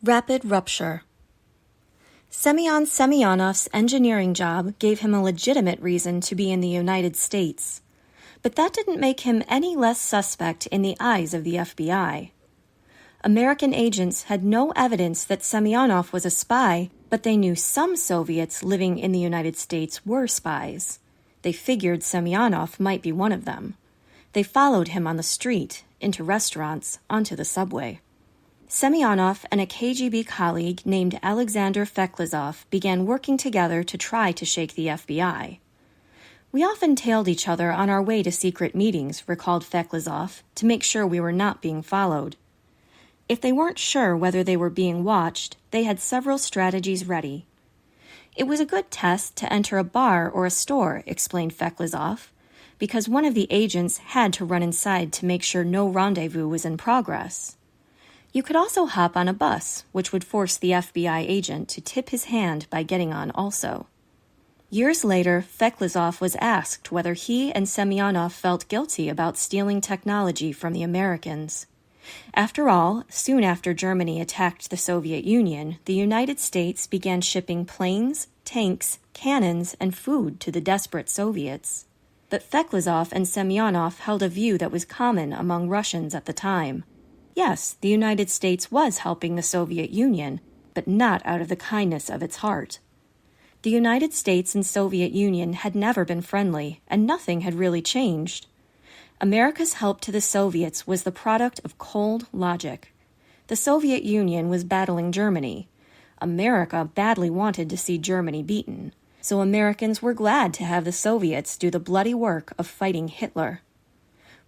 Rapid rupture. Semyon Semyonov's engineering job gave him a legitimate reason to be in the United States, but that didn't make him any less suspect in the eyes of the FBI. American agents had no evidence that Semyonov was a spy, but they knew some Soviets living in the United States were spies. They figured Semyonov might be one of them. They followed him on the street, into restaurants, onto the subway. Semyonov and a KGB colleague named Alexander Feklizov began working together to try to shake the FBI. "We often tailed each other on our way to secret meetings," recalled Feklizov, "to make sure we were not being followed." If they weren't sure whether they were being watched, they had several strategies ready. "It was a good test to enter a bar or a store," explained Feklizov, because one of the agents had to run inside to make sure no rendezvous was in progress. You could also hop on a bus, which would force the FBI agent to tip his hand by getting on also. Years later, Feklizov was asked whether he and Semyonov felt guilty about stealing technology from the Americans. After all, soon after Germany attacked the Soviet Union, the United States began shipping planes, tanks, cannons, and food to the desperate Soviets. But Feklizov and Semyonov held a view that was common among Russians at the time. Yes, the United States was helping the Soviet Union, but not out of the kindness of its heart. The United States and Soviet Union had never been friendly, and nothing had really changed. America's help to the Soviets was the product of cold logic. The Soviet Union was battling Germany. America badly wanted to see Germany beaten, so Americans were glad to have the Soviets do the bloody work of fighting Hitler.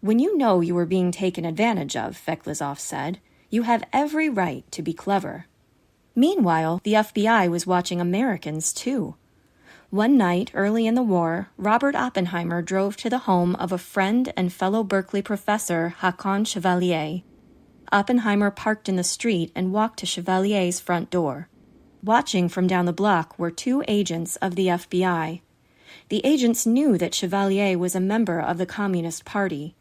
"When you know you were being taken advantage of," Feklizov said, "you have every right to be clever." Meanwhile, the FBI was watching Americans, too. One night, early in the war, Robert Oppenheimer drove to the home of a friend and fellow Berkeley professor, Hakon Chevalier. Oppenheimer parked in the street and walked to Chevalier's front door. Watching from down the block were two agents of the FBI. The agents knew that Chevalier was a member of the Communist Party.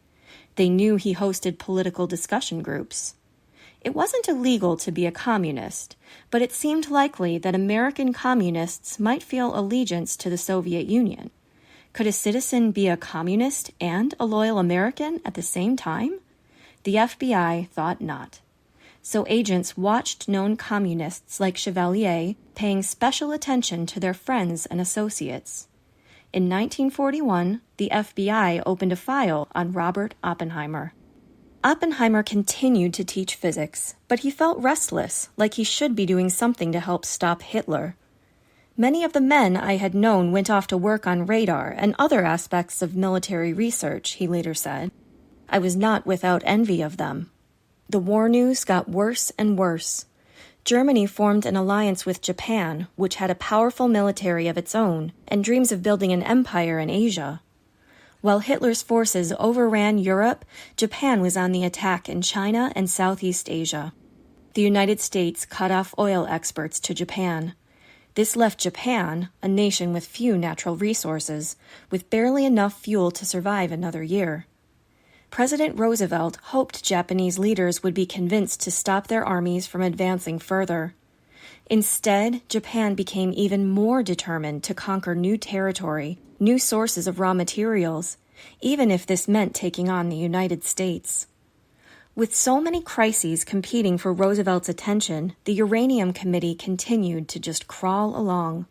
They knew he hosted political discussion groups. It wasn't illegal to be a communist, but it seemed likely that American communists might feel allegiance to the Soviet Union. Could a citizen be a communist and a loyal American at the same time? The FBI thought not. So agents watched known communists like Chevalier paying special attention to their friends and associates. In 1941, the FBI opened a file on Robert Oppenheimer. Oppenheimer continued to teach physics, but he felt restless, like he should be doing something to help stop Hitler. "Many of the men I had known went off to work on radar and other aspects of military research," he later said. "I was not without envy of them." The war news got worse and worse. Germany formed an alliance with Japan, which had a powerful military of its own and dreams of building an empire in Asia. While Hitler's forces overran Europe, Japan was on the attack in China and Southeast Asia. The United States cut off oil exports to Japan. This left Japan, a nation with few natural resources, with barely enough fuel to survive another year. President Roosevelt hoped Japanese leaders would be convinced to stop their armies from advancing further. Instead, Japan became even more determined to conquer new territory, new sources of raw materials, even if this meant taking on the United States. With so many crises competing for Roosevelt's attention, the Uranium Committee continued to just crawl along.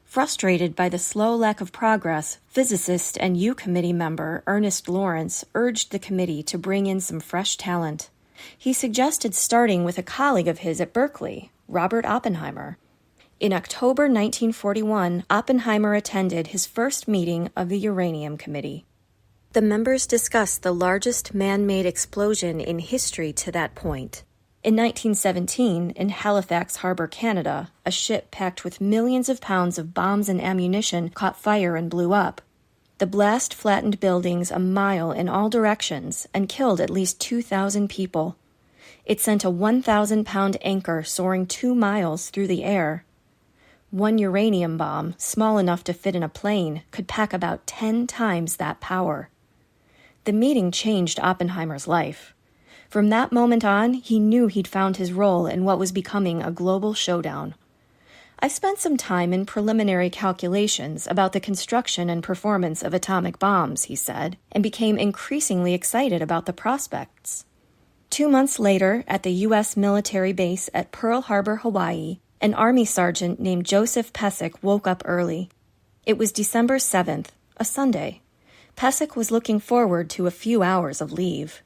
Frustrated by the slow lack of progress, physicist and U Committee member Ernest Lawrence urged the committee to bring in some fresh talent. He suggested starting with a colleague of his at Berkeley, Robert Oppenheimer. In October 1941, Oppenheimer attended his first meeting of the Uranium Committee. The members discussed the largest man-made explosion in history to that point. In 1917, in Halifax Harbor, Canada, a ship packed with millions of pounds of bombs and ammunition caught fire and blew up. The blast flattened buildings a mile in all directions and killed at least 2,000 people. It sent a 1,000-pound anchor soaring 2 miles through the air. One uranium bomb, small enough to fit in a plane, could pack about 10 times that power. The meeting changed Oppenheimer's life. From that moment on, he knew he'd found his role in what was becoming a global showdown. I spent some time in preliminary calculations about the construction and performance of atomic bombs, he said, and became increasingly excited about the prospects. 2 months later, at the U.S. military base at Pearl Harbor, Hawaii, an Army sergeant named Joseph Pesek woke up early. It was December 7th, a Sunday. Pesek was looking forward to a few hours of leave.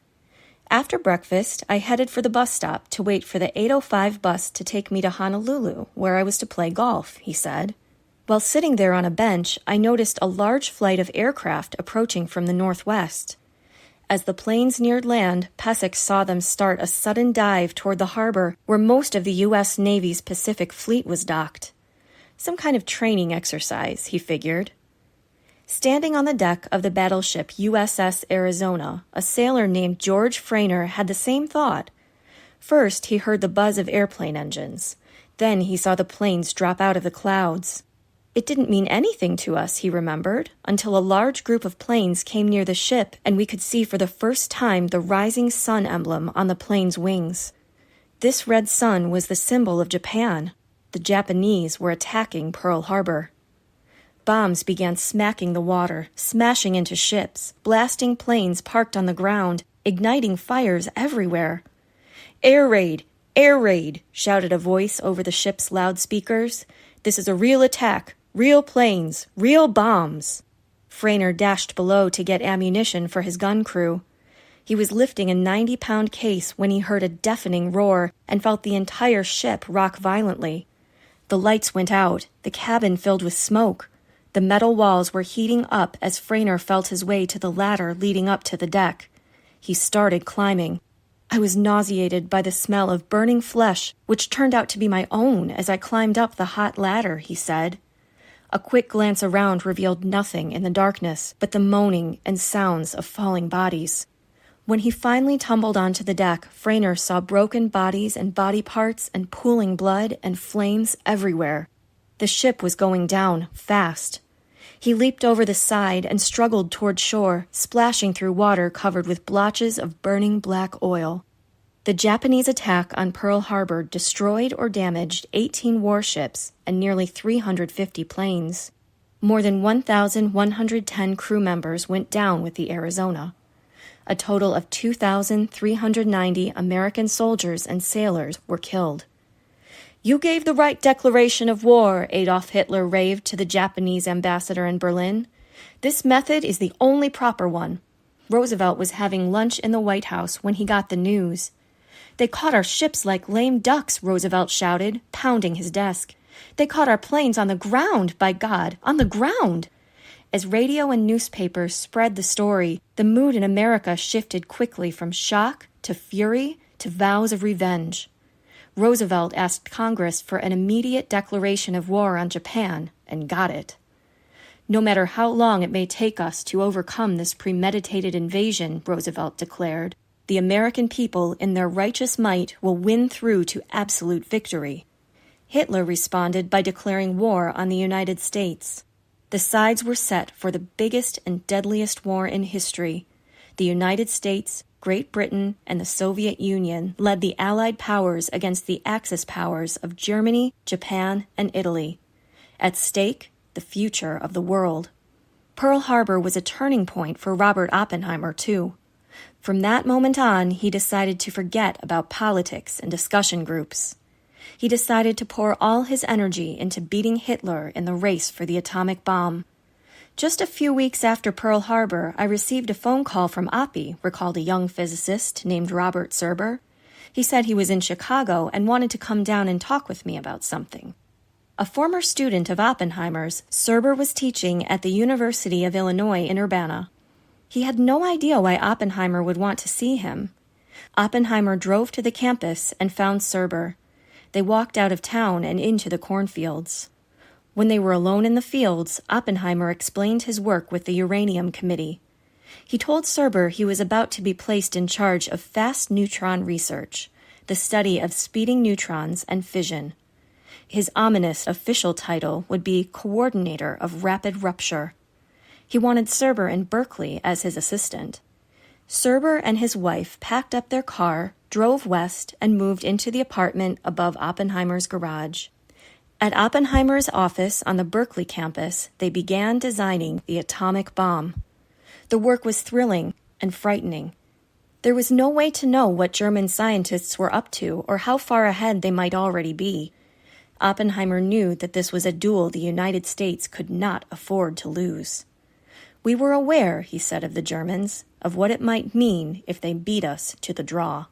After breakfast, I headed for the bus stop to wait for the 8:05 bus to take me to Honolulu, where I was to play golf, he said. While sitting there on a bench, I noticed a large flight of aircraft approaching from the northwest. As the planes neared land, Pesek saw them start a sudden dive toward the harbor where most of the U.S. Navy's Pacific Fleet was docked. Some kind of training exercise, he figured. Standing on the deck of the battleship USS Arizona, a sailor named George Frainer had the same thought. First, he heard the buzz of airplane engines. Then he saw the planes drop out of the clouds. It didn't mean anything to us, he remembered, until a large group of planes came near the ship and we could see for the first time the rising sun emblem on the plane's wings. This red sun was the symbol of Japan. The Japanese were attacking Pearl Harbor. Bombs began smacking the water, smashing into ships, blasting planes parked on the ground, igniting fires everywhere. "Air raid! Air raid!" shouted a voice over the ship's loudspeakers. "This is a real attack! Real planes! Real bombs!" Frainer dashed below to get ammunition for his gun crew. He was lifting a 90-pound case when he heard a deafening roar and felt the entire ship rock violently. The lights went out, the cabin filled with smoke. The metal walls were heating up as Frainer felt his way to the ladder leading up to the deck. He started climbing. I was nauseated by the smell of burning flesh, which turned out to be my own as I climbed up the hot ladder, he said. A quick glance around revealed nothing in the darkness but the moaning and sounds of falling bodies. When he finally tumbled onto the deck, Frainer saw broken bodies and body parts and pooling blood and flames everywhere. The ship was going down fast. He leaped over the side and struggled toward shore, splashing through water covered with blotches of burning black oil. The Japanese attack on Pearl Harbor destroyed or damaged 18 warships and nearly 350 planes. More than 1,110 crew members went down with the Arizona. A total of 2,390 American soldiers and sailors were killed. "You gave the right declaration of war," Adolf Hitler raved to the Japanese ambassador in Berlin. "This method is the only proper one." Roosevelt was having lunch in the White House when he got the news. "They caught our ships like lame ducks," Roosevelt shouted, pounding his desk. "They caught our planes on the ground, by God, on the ground." As radio and newspapers spread the story, the mood in America shifted quickly from shock to fury to vows of revenge. Roosevelt asked Congress for an immediate declaration of war on Japan, and got it. "No matter how long it may take us to overcome this premeditated invasion," Roosevelt declared, "the American people in their righteous might will win through to absolute victory." Hitler responded by declaring war on the United States. The sides were set for the biggest and deadliest war in history. The United States, Great Britain, and the Soviet Union led the Allied powers against the Axis powers of Germany, Japan, and Italy. At stake, the future of the world. Pearl Harbor was a turning point for Robert Oppenheimer, too. From that moment on, he decided to forget about politics and discussion groups. He decided to pour all his energy into beating Hitler in the race for the atomic bomb. "Just a few weeks after Pearl Harbor, I received a phone call from Oppie," recalled a young physicist named Robert Serber. "He said he was in Chicago and wanted to come down and talk with me about something." A former student of Oppenheimer's, Serber was teaching at the University of Illinois in Urbana. He had no idea why Oppenheimer would want to see him. Oppenheimer drove to the campus and found Serber. They walked out of town and into the cornfields. When they were alone in the fields, Oppenheimer explained his work with the Uranium Committee. He told Serber he was about to be placed in charge of fast neutron research, the study of speeding neutrons and fission. His ominous official title would be Coordinator of Rapid Rupture. He wanted Serber in Berkeley as his assistant. Serber and his wife packed up their car, drove west, and moved into the apartment above Oppenheimer's garage. At Oppenheimer's office on the Berkeley campus, they began designing the atomic bomb. The work was thrilling and frightening. There was no way to know what German scientists were up to or how far ahead they might already be. Oppenheimer knew that this was a duel the United States could not afford to lose. "We were aware," he said of the Germans, "of what it might mean if they beat us to the draw."